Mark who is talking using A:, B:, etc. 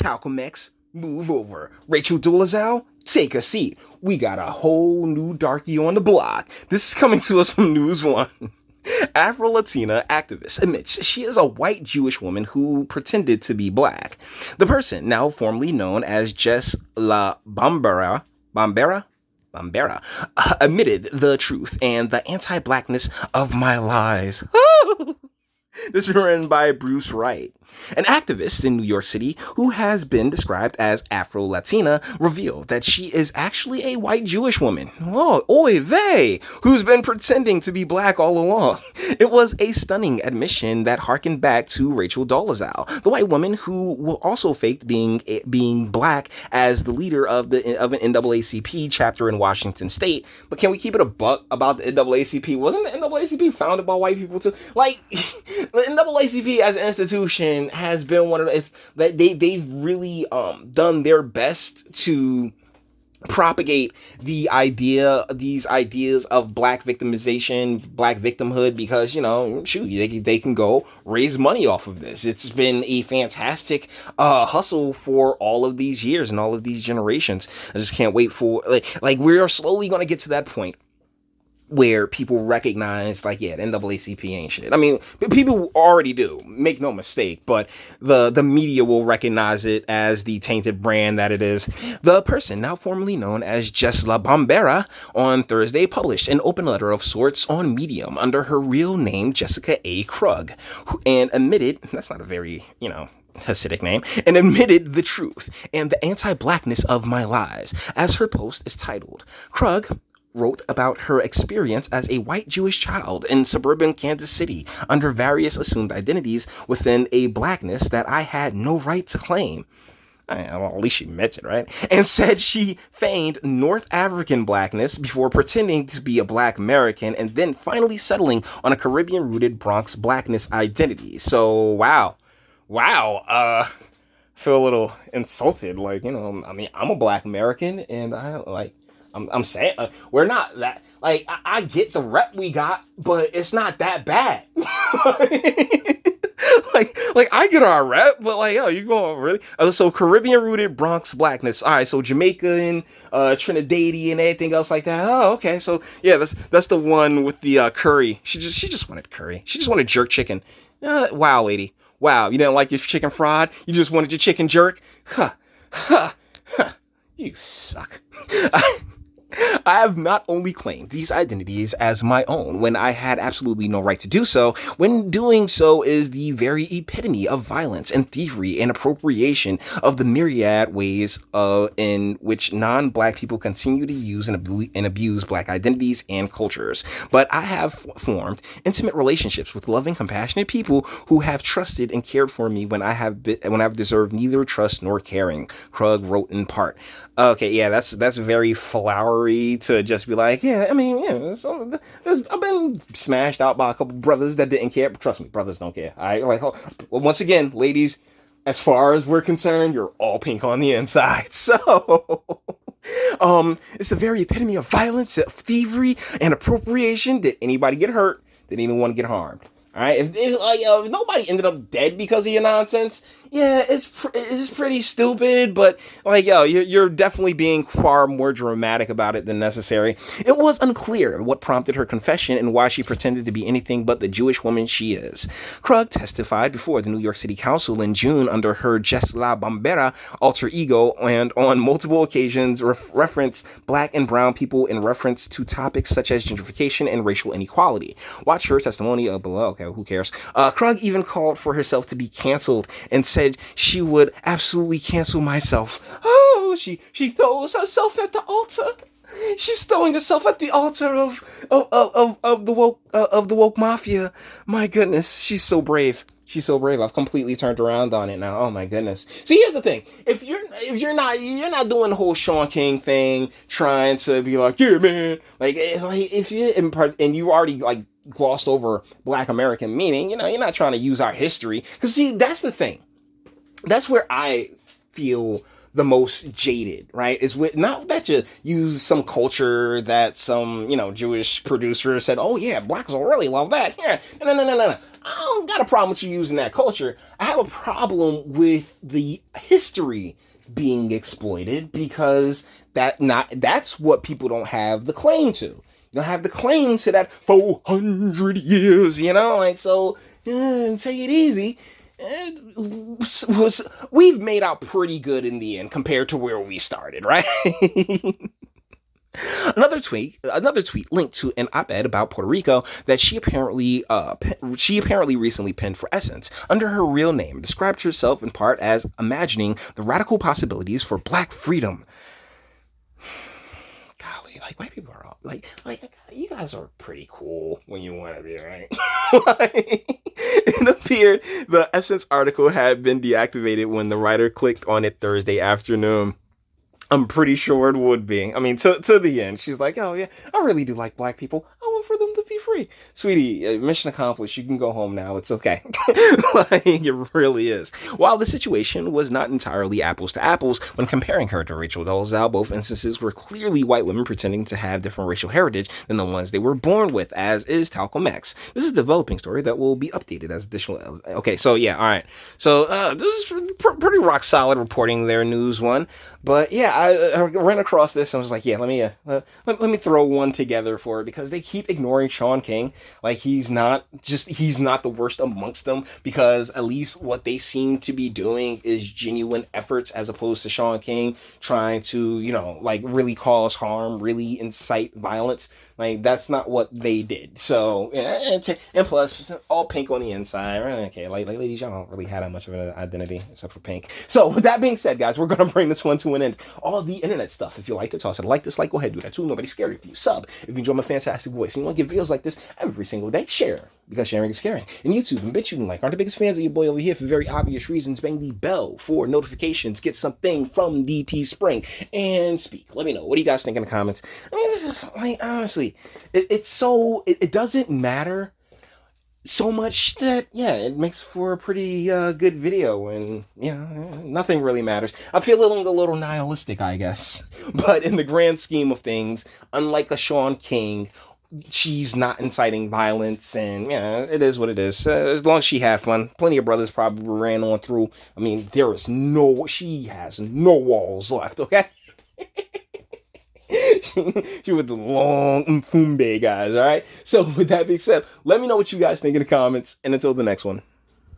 A: Malcolm X, move over. Rachel Dolezal, take a seat. We got a whole new darkie on the block. This is coming to us from News One. Afro-Latina activist admits she is a white Jewish woman who pretended to be black. The person, now formerly known as Jess La Bombera, admitted the truth and the anti-blackness of my lies. This is written by Bruce Wright. An activist in New York City who has been described as Afro-Latina revealed that she is actually a white Jewish woman. Oh, oy vey, who's been pretending to be black all along. It was a stunning admission that harkened back to Rachel Dolezal, the white woman who also faked being black as the leader of an NAACP chapter in Washington State. But can we keep it a buck about the NAACP? Wasn't the NAACP founded by white people too? Like, the NAACP as an institution has been one of that they've really done their best to propagate these ideas of black victimization, black victimhood, because, you know, shoot, they can go raise money off of this. It's been a fantastic hustle for all of these years and all of these generations. I just can't wait for, like we are slowly going to get to that point where people recognize, like, yeah, the NAACP ain't shit. I mean, people already do, make no mistake, but the media will recognize it as the tainted brand that it is. The person, now formerly known as Jess La Bombera, on Thursday published an open letter of sorts on Medium under her real name, Jessica A. Krug, and admitted, that's not a very, Hasidic name, and admitted the truth and the anti-blackness of my lies, as her post is titled. Krug wrote about her experience as a white Jewish child in suburban Kansas City under various assumed identities within a blackness that I had no right to claim. Well, at least she admits it, right? And said she feigned North African blackness before pretending to be a black American and then finally settling on a Caribbean-rooted Bronx blackness identity. So, wow. Feel a little insulted. Like, I'm a black American and I'm saying, we're not that, like, I get the rep we got, but it's not that bad. like I get our rep, but like, yo, you going really? So Caribbean-rooted Bronx blackness. All right, so Jamaican, Trinidadian, and everything else like that. Oh, okay. So yeah, that's the one with the curry. She just wanted curry. She just wanted jerk chicken. Wow, lady. Wow, you didn't like your chicken fried? You just wanted your chicken jerk? You suck. I have not only claimed these identities as my own when I had absolutely no right to do so, when doing so is the very epitome of violence and thievery and appropriation of the myriad ways in which non-black people continue to use and abuse black identities and cultures. But I have formed intimate relationships with loving, compassionate people who have trusted and cared for me when I've deserved neither trust nor caring, Krug wrote in part. Okay, yeah, that's very flowery to just be like, yeah, I mean, yeah, I've been smashed out by a couple brothers that didn't care. But trust me, brothers don't care. Well, once again, ladies, as far as we're concerned, you're all pink on the inside. So, it's the very epitome of violence, of thievery, and appropriation. Did anybody get hurt? Did anyone get harmed? All right, if nobody ended up dead because of your nonsense, yeah, it's pretty stupid, but like, yo, you're definitely being far more dramatic about it than necessary. It was unclear what prompted her confession and why she pretended to be anything but the Jewish woman she is. Krug testified before the New York City Council in June under her Jess La Bombera alter ego and on multiple occasions referenced black and brown people in reference to topics such as gentrification and racial inequality. Watch her testimony below. Okay, who cares? Krug even called for herself to be canceled and said she would absolutely cancel myself. Oh, she throws herself at the altar. She's throwing herself at the altar of the woke mafia. My goodness, she's so brave. She's so brave. I've completely turned around on it now. Oh my goodness. See, here's the thing. If you're not doing the whole Sean King thing, trying to be like, yeah, man, like if you and you already like glossed over Black American meaning, you're not trying to use our history. Because see, that's the thing. That's where I feel the most jaded, right? Is with not that you use some culture that some, Jewish producer said, oh yeah, blacks will really love that. Yeah, no. I don't got a problem with you using that culture. I have a problem with the history being exploited because that's what people don't have the claim to. You don't have the claim to that 400 years, like so. Take it easy. We've made out pretty good in the end compared to where we started, right? Another tweet linked to an op-ed about Puerto Rico that she apparently recently penned for Essence under her real name, described herself in part as imagining the radical possibilities for Black freedom. Golly, like white people are all like you guys are pretty cool when you want to be, right? It appeared the Essence article had been deactivated when the writer clicked on it Thursday afternoon. I'm pretty sure it would be. I mean, to the end, she's like, oh yeah, I really do like black people. I want for them to be free. Sweetie, mission accomplished. You can go home now. It's okay. Like, it really is. While the situation was not entirely apples to apples when comparing her to Rachel Dolezal, both instances were clearly white women pretending to have different racial heritage than the ones they were born with, as is Talcum X. This is a developing story that will be updated as additional... Okay, so yeah, all right. So this is pretty rock solid reporting there, News One. But yeah, I ran across this and was like, yeah, let me throw one together for it, because they keep ignoring Sean King. Like, he's not the worst amongst them, because at least what they seem to be doing is genuine efforts, as opposed to Sean King trying to, like really cause harm, really incite violence. Like, that's not what they did. So, and plus, all pink on the inside. Okay, like ladies, y'all don't really have that much of an identity except for pink. So, with that being said, guys, we're going to bring this one to an end. All the internet stuff, if you like it, toss it a like, dislike, go ahead, do that too. Nobody's scared of you. Sub if you enjoy my fantastic voice and you want to get videos like this every single day. Share, because sharing is caring. And YouTube and Bitchute and aren't the biggest fans of your boy over here for very obvious reasons. Bang the bell for notifications. Get something from the Teespring and speak. Let me know. What do you guys think in the comments? I mean, this is, like, honestly, it doesn't matter so much that, yeah, it makes for a pretty good video, and, nothing really matters. I feel a little nihilistic, I guess. But in the grand scheme of things, unlike a Sean King, she's not inciting violence, and, it is what it is. As long as she had fun. Plenty of brothers probably ran on through. I mean, she has no walls left, okay? She with the long Mfumbe guys, all right? So with that being said, let me know what you guys think in the comments, and until the next one.